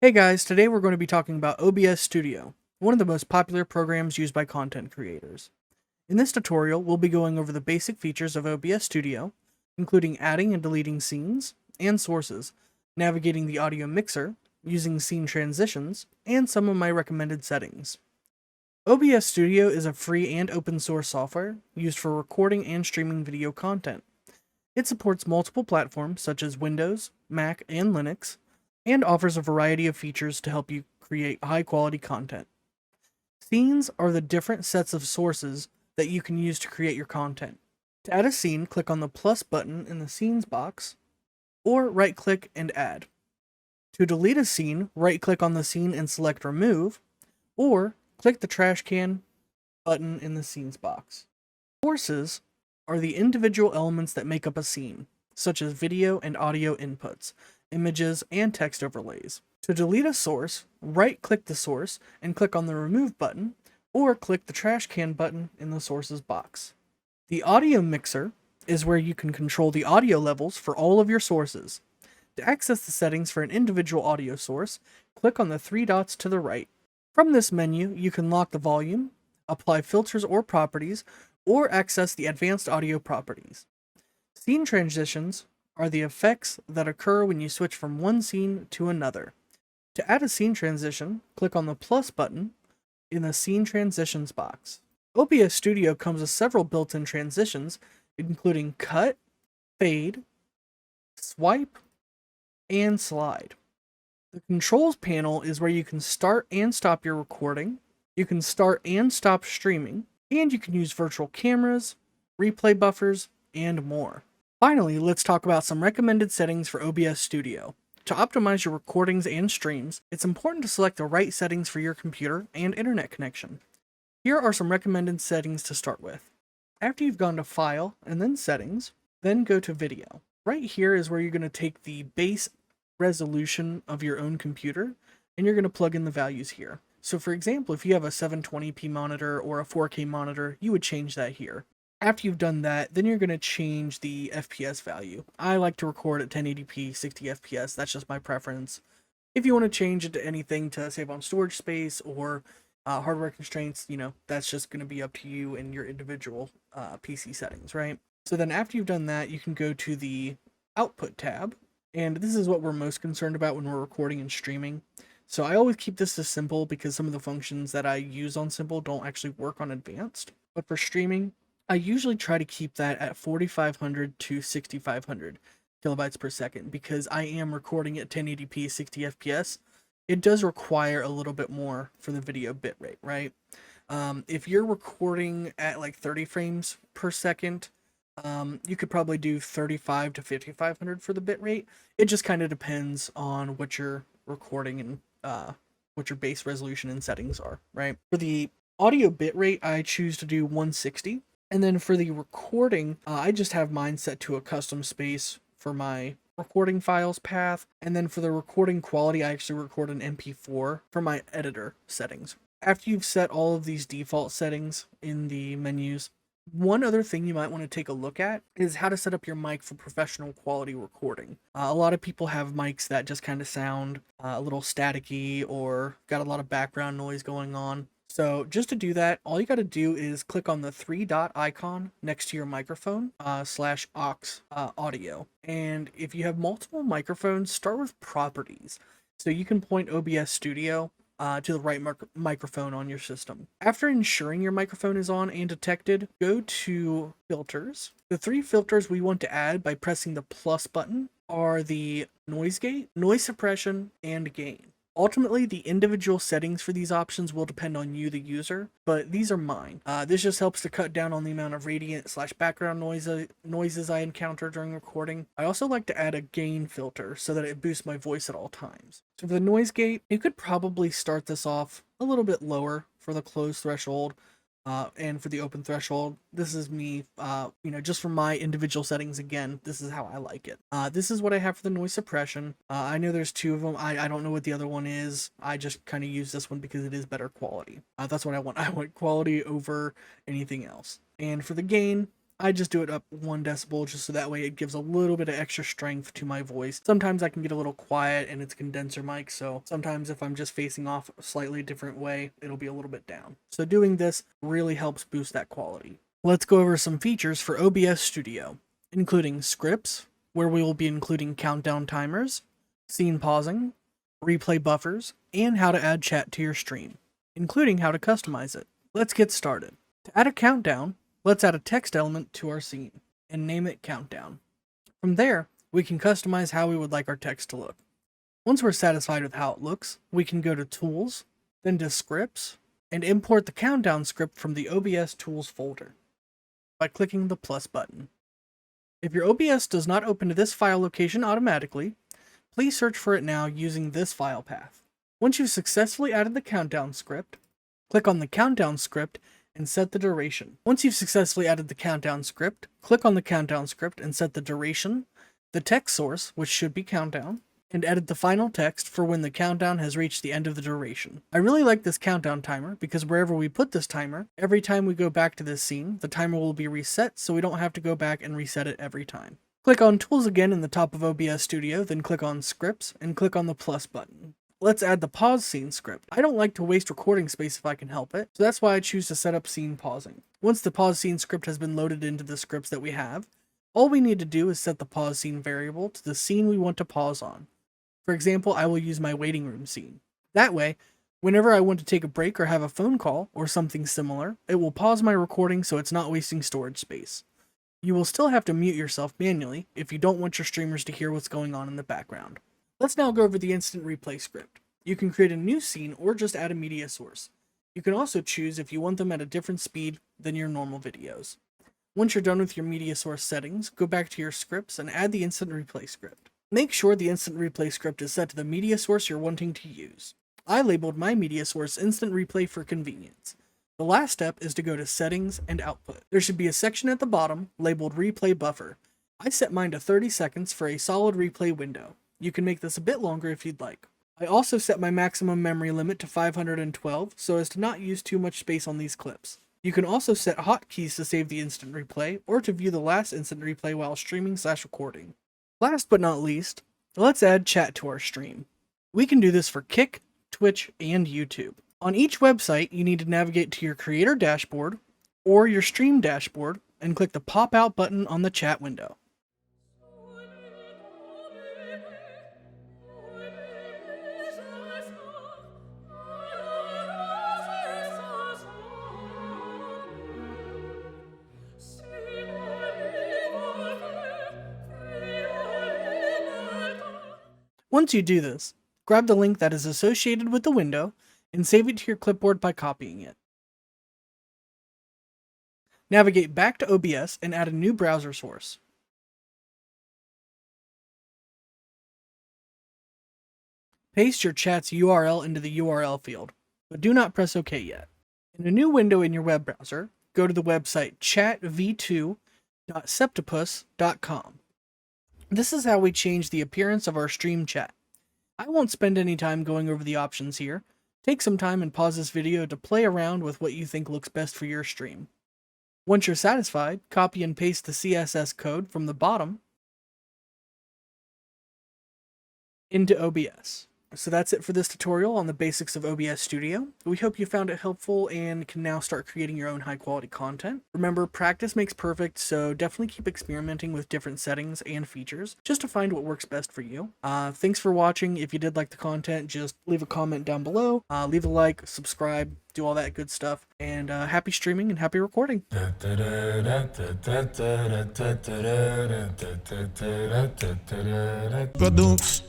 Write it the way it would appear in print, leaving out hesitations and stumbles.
Hey guys, today we're going to be talking about OBS Studio, one of the most popular programs used by content creators. In this tutorial, we'll be going over the basic features of OBS Studio, including adding and deleting scenes and sources, navigating the audio mixer, using scene transitions, and some of my recommended settings. OBS Studio is a free and open source software used for recording and streaming video content. It supports multiple platforms such as Windows, Mac, and Linux, and offers a variety of features to help you create high-quality content. Scenes are the different sets of sources that you can use to create your content. To add a scene, click on the plus button in the Scenes box, or right-click and add. To delete a scene, right-click on the scene and select Remove, or click the trash can button in the Scenes box. Sources are the individual elements that make up a scene, such as video and audio inputs, images, and text overlays. To delete a source, right-click the source and click on the Remove button, or click the trash can button in the Sources box. The audio mixer is where you can control the audio levels for all of your sources. To access the settings for an individual audio source, click on the three dots to the right. From this menu, you can lock the volume, apply filters or properties, or access the advanced audio properties. Scene transitions are the effects that occur when you switch from one scene to another. To add a scene transition, click on the plus button in the Scene Transitions box. OBS Studio comes with several built-in transitions, including cut, fade, swipe, and slide. The controls panel is where you can start and stop your recording, you can start and stop streaming, and you can use virtual cameras, replay buffers, and more. Finally, let's talk about some recommended settings for OBS Studio. To optimize your recordings and streams, it's important to select the right settings for your computer and internet connection. Here are some recommended settings to start with. After you've gone to File and then Settings, then go to Video. Right here is where you're going to take the base resolution of your own computer and you're going to plug in the values here. So for example, if you have a 720p monitor or a 4K monitor, you would change that here. After you've done that, then you're going to change the FPS value. I like to record at 1080p, 60 FPS. That's just my preference. If you want to change it to anything to save on storage space or hardware constraints, that's just going to be up to you and your individual PC settings, right? So then after you've done that, you can go to the Output tab. And this is what we're most concerned about when we're recording and streaming. So I always keep this as simple because some of the functions that I use on simple don't actually work on advanced. But for streaming, I usually try to keep that at 4,500 to 6,500 kilobytes per second because I am recording at 1080p 60 FPS. It does require a little bit more for the video bitrate, right? If you're recording at like 30 frames per second, you could probably do 35 to 5,500 for the bitrate. It just kind of depends on what you're recording and what your base resolution and settings are, right? For the audio bitrate, I choose to do 160. And then for the recording, I just have mine set to a custom space for my recording files path. And then for the recording quality, I actually record an MP4 for my editor settings. After you've set all of these default settings in the menus, one other thing you might want to take a look at is how to set up your mic for professional quality recording. A lot of people have mics that just kind of sound a little staticky or got a lot of background noise going on. So just to do that, all you got to do is click on the three dot icon next to your microphone /aux audio. And if you have multiple microphones, start with properties. So you can point OBS Studio to the right microphone on your system. After ensuring your microphone is on and detected, go to filters. The three filters we want to add by pressing the plus button are the noise gate, noise suppression, and gain. Ultimately, the individual settings for these options will depend on you, the user, but these are mine. This just helps to cut down on the amount of radiant/background noises I encounter during recording. I also like to add a gain filter so that it boosts my voice at all times. So for the noise gate, you could probably start this off a little bit lower for the close threshold. And for the open threshold, this is me, just for my individual settings. Again, this is how I like it. This is what I have for the noise suppression. I know there's two of them. I don't know what the other one is. I just kind of use this one because it is better quality. That's what I want. I want quality over anything else. And for the gain, I just do it up 1 decibel just so that way it gives a little bit of extra strength to my voice. Sometimes I can get a little quiet and it's condenser mic, so sometimes if I'm just facing off a slightly different way, it'll be a little bit down. So doing this really helps boost that quality. Let's go over some features for OBS Studio, including scripts, where we will be including countdown timers, scene pausing, replay buffers, and how to add chat to your stream, including how to customize it. Let's get started. To add a countdown, let's add a text element to our scene and name it countdown. From there, we can customize how we would like our text to look. Once we're satisfied with how it looks, we can go to Tools, then to Scripts, and import the countdown script from the OBS Tools folder by clicking the plus button. If your OBS does not open to this file location automatically, please search for it now using this file path. Once you've successfully added the countdown script, click on the countdown script and set the duration. Once you've successfully added the countdown script, click on the countdown script and set the duration, the text source, which should be countdown, and edit the final text for when the countdown has reached the end of the duration. I really like this countdown timer because wherever we put this timer, every time we go back to this scene, the timer will be reset so we don't have to go back and reset it every time. Click on Tools again in the top of OBS Studio, then click on Scripts and click on the plus button. Let's add the pause scene script. I don't like to waste recording space if I can help it, so that's why I choose to set up scene pausing. Once the pause scene script has been loaded into the scripts that we have, all we need to do is set the pause scene variable to the scene we want to pause on. For example, I will use my waiting room scene. That way, whenever I want to take a break or have a phone call or something similar, it will pause my recording so it's not wasting storage space. You will still have to mute yourself manually if you don't want your streamers to hear what's going on in the background. Let's now go over the instant replay script. You can create a new scene or just add a media source. You can also choose if you want them at a different speed than your normal videos. Once you're done with your media source settings, go back to your scripts and add the instant replay script. Make sure the instant replay script is set to the media source you're wanting to use. I labeled my media source instant replay for convenience. The last step is to go to Settings and Output. There should be a section at the bottom labeled Replay Buffer. I set mine to 30 seconds for a solid replay window. You can make this a bit longer if you'd like. I also set my maximum memory limit to 512 so as to not use too much space on these clips. You can also set hotkeys to save the instant replay or to view the last instant replay while streaming/recording. Last but not least, let's add chat to our stream. We can do this for Kick, Twitch, and YouTube. On each website, you need to navigate to your creator dashboard or your stream dashboard and click the pop-out button on the chat window. Once you do this, grab the link that is associated with the window and save it to your clipboard by copying it. Navigate back to OBS and add a new browser source. Paste your chat's URL into the URL field, but do not press OK yet. In a new window in your web browser, go to the website chatv2.septipus.com. This is how we change the appearance of our stream chat. I won't spend any time going over the options here. Take some time and pause this video to play around with what you think looks best for your stream. Once you're satisfied, copy and paste the CSS code from the bottom into OBS. So that's it for this tutorial on the basics of OBS Studio. We hope you found it helpful and can now start creating your own high quality content. Remember, practice makes perfect, so definitely keep experimenting with different settings and features just to find what works best for you. Thanks for watching. If you did like the content, just leave a comment down below, leave a like, subscribe, do all that good stuff, and happy streaming and happy recording. Badooms.